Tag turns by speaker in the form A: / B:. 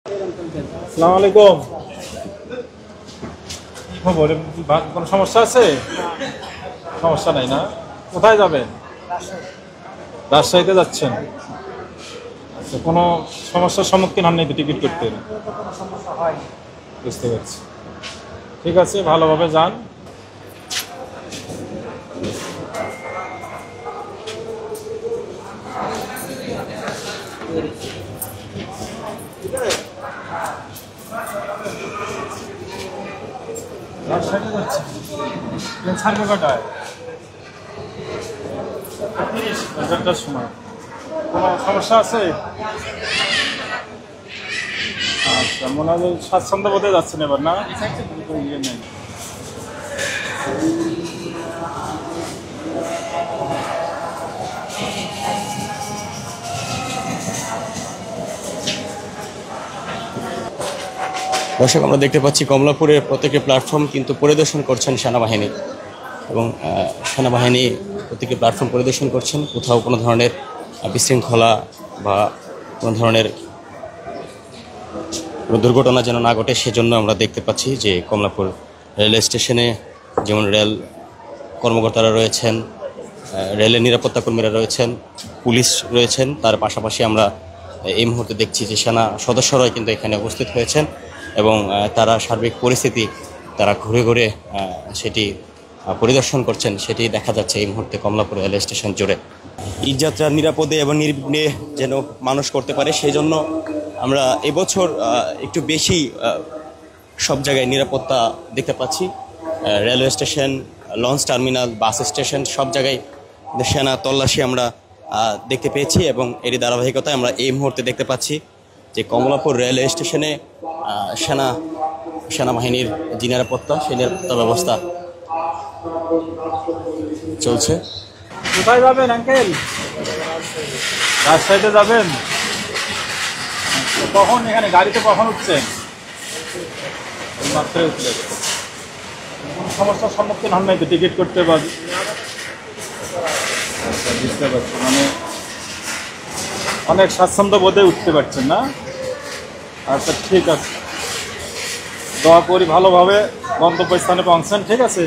A: আসসালামু আলাইকুম। কি খবর? কোনো সমস্যা আছে? সমস্যা নাই না? কোথায় যাবেন? রাজশাহীতে যাচ্ছেন? আচ্ছা, কোনো সমস্যার সম্মুখীন হননি তো টিকিট করতে? বুঝতে পারছি। ঠিক আছে, ভালোভাবে যান। রাজশাহীতে যাচ্ছেন? ট্রেন ছাড়বে কটায়? 11টার সময়। কোনো সমস্যা আছে? আচ্ছা, মনে হয় স্বাচ্ছন্দ্য বোধে যাচ্ছেন এবার, না? ইয়ে নেই।
B: দর্শক, আমরা দেখতে পাচ্ছি কমলাপুরের প্রত্যেকটি প্ল্যাটফর্ম কিন্তু পরিদর্শন করছেন সেনাবাহিনী এবং সেনাবাহিনী প্রত্যেকটি প্ল্যাটফর্ম পরিদর্শন করছেন। কোথাও কোনো ধরনের বিশৃঙ্খলা বা কোনো ধরনের দুর্ঘটনা যেন না ঘটে, সেজন্য আমরা দেখতে পাচ্ছি যে কমলাপুর রেলওয়ে স্টেশনে যেমন রেল কর্মকর্তারা রয়েছেন, রেলের নিরাপত্তা কর্মীরা রয়েছেন, পুলিশ রয়েছেন, তার পাশাপাশি আমরা এই মুহূর্তে দেখছি যে সেনা সদস্যরাই কিন্তু এখানে উপস্থিত হয়েছেন এবং তারা সার্বিক পরিস্থিতি তারা ঘুরে ঘুরে সেটি পরিদর্শন করছেন। সেটি দেখা যাচ্ছে এই মুহূর্তে কমলাপুর রেলওয়ে স্টেশন জুড়ে। ঈদযাত্রা নিরাপদে এবং নির্বিঘ্নে যেন মানুষ করতে পারে, সেই জন্য আমরা এবছর একটু বেশি সব জায়গায় নিরাপত্তা দেখতে পাচ্ছি। Railway station, launch terminal, bus station, সব জায়গায় সেনা তল্লাশি আমরা দেখতে পেয়েছি এবং এরই ধারাবাহিকতায় আমরা এই মুহূর্তে দেখতে পাচ্ছি যে কমলাপুর রেলওয়ে স্টেশনে সেনাবাহিনীর যে নিরাপত্তা, সেই নিরাপত্তা ব্যবস্থা চলছে।
A: কোথায় যাবেন আঙ্কেল? রাজশাহীতে যাবেন? কখন এখানে গাড়িতে কখন উঠছেন? মাত্র উঠলেন। কোনো সমস্যার সম্মুখীন হন নাই তো টিকিট করতে? পারবেন? আচ্ছা, বুঝতে পারছি। মানে অনেক স্বাচ্ছন্দ্য বোধে উঠতে পারছেন, না? আচ্ছা, ঠিক আছে। দোয়া করি ভালোভাবে গন্তব্যস্থানে পৌঁছান। ঠিক আছে।